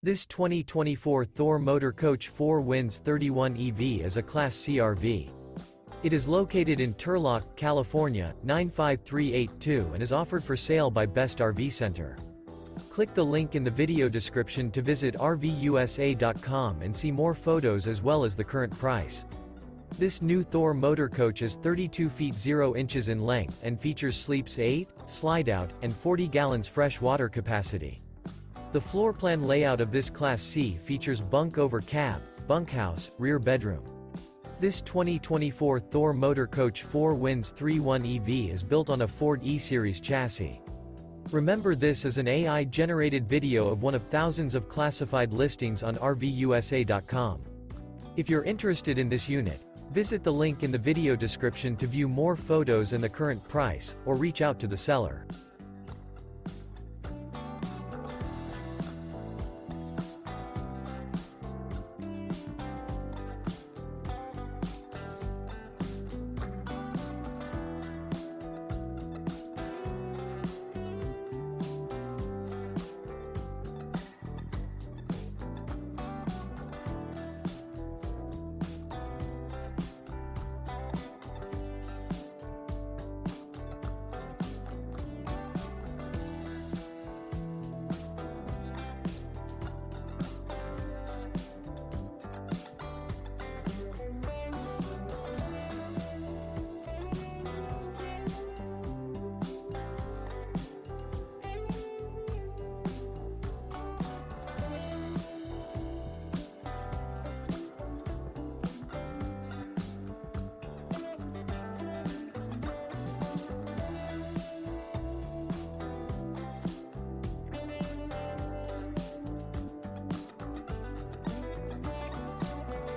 This 2024 Thor Motor Coach 4 Winds 31 EV is a Class C RV. It is located in Turlock, California, 95382 and is offered for sale by Best RV Center. Click the link in the video description to visit RVUSA.com and see more photos as well as the current price. This new Thor Motor Coach is 32 feet 0 inches in length and features sleeps 8, Slideout, and 40 gallons fresh water capacity. The floor plan layout of this Class C features bunk over cab, bunkhouse, rear bedroom. This 2024 Thor Motor Coach 4 Winds 31 EV is built on a Ford E-Series chassis. Remember, this is an AI-generated video of one of thousands of classified listings on RVUSA.com. If you're interested in this unit, visit the link in the video description to view more photos and the current price, or reach out to the seller.